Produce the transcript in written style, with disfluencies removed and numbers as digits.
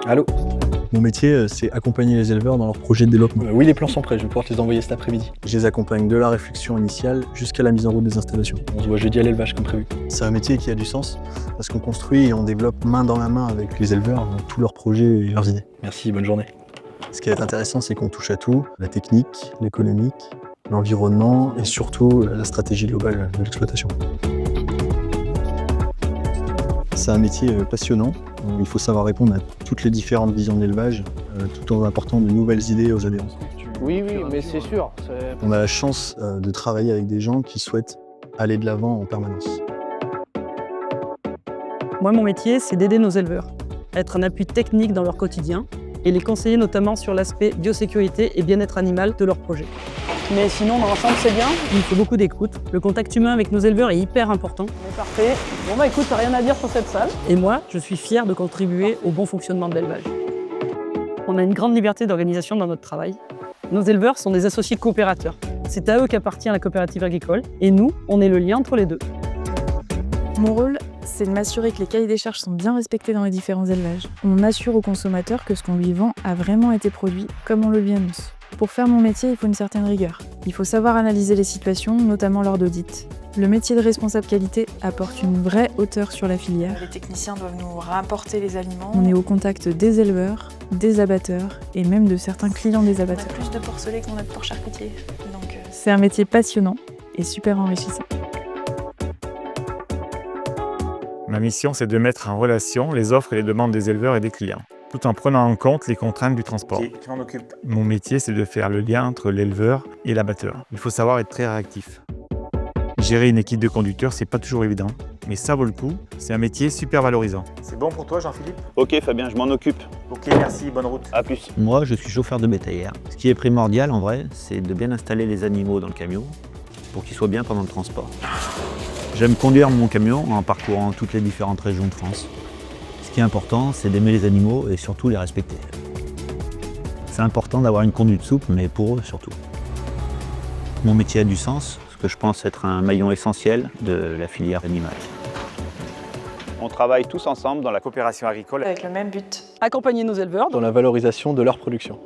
Allô? Mon métier, c'est accompagner les éleveurs dans leurs projets de développement. Oui, les plans sont prêts, je vais pouvoir te les envoyer cet après-midi. Je les accompagne de la réflexion initiale jusqu'à la mise en route des installations. On se voit jeudi à l'élevage comme prévu. C'est un métier qui a du sens parce qu'on construit et on développe main dans la main avec les éleveurs dans tous leurs projets et leurs idées. Merci, bonne journée. Ce qui est intéressant, c'est qu'on touche à tout, la technique, l'économique, l'environnement et surtout la stratégie globale de l'exploitation. C'est un métier passionnant. Il faut savoir répondre à toutes les différentes visions de l'élevage, tout en apportant de nouvelles idées aux adhérents. Oui, mais c'est sûr. On a la chance de travailler avec des gens qui souhaitent aller de l'avant en permanence. Moi, mon métier, c'est d'aider nos éleveurs à être un appui technique dans leur quotidien et les conseiller notamment sur l'aspect biosécurité et bien-être animal de leur projet. Mais sinon, dans l'ensemble, c'est bien. Il faut beaucoup d'écoute. Le contact humain avec nos éleveurs est hyper important. On est parfait. Bon bah écoute, t'as rien à dire sur cette salle. Et moi, je suis fier de contribuer au bon fonctionnement de l'élevage. On a une grande liberté d'organisation dans notre travail. Nos éleveurs sont des associés coopérateurs. C'est à eux qu'appartient la coopérative agricole. Et nous, on est le lien entre les deux. Mon rôle, c'est de m'assurer que les cahiers des charges sont bien respectés dans les différents élevages. On assure au consommateur que ce qu'on lui vend a vraiment été produit comme on le lui annonce. Pour faire mon métier, il faut une certaine rigueur. Il faut savoir analyser les situations, notamment lors d'audits. Le métier de responsable qualité apporte une vraie hauteur sur la filière. Les techniciens doivent nous rapporter les aliments. On est au contact des éleveurs, des abatteurs et même de certains clients des On a abatteurs. plus de porcelets qu'on a de porcs charcutiers. Donc, C'est un métier passionnant et super enrichissant. Ma mission, c'est de mettre en relation les offres et les demandes des éleveurs et des clients, tout en prenant en compte les contraintes du transport. Je m'en occupe. Mon métier, c'est de faire le lien entre l'éleveur et l'abatteur. Il faut savoir être très réactif. Gérer une équipe de conducteurs, c'est pas toujours évident, mais ça vaut le coup. C'est un métier super valorisant. C'est bon pour toi, Jean-Philippe? Ok Fabien, je m'en occupe. Ok, merci, bonne route. À plus. Moi, je suis chauffeur de bétaillère. Ce qui est primordial, en vrai, c'est de bien installer les animaux dans le camion pour qu'ils soient bien pendant le transport. J'aime conduire mon camion en parcourant toutes les différentes régions de France. Ce qui est important, c'est d'aimer les animaux et surtout les respecter. C'est important d'avoir une conduite souple, mais pour eux surtout. Mon métier a du sens, parce que je pense être un maillon essentiel de la filière animale. On travaille tous ensemble dans la Coopération agricole. avec le même but. Accompagner nos éleveurs Dans la valorisation de leur production.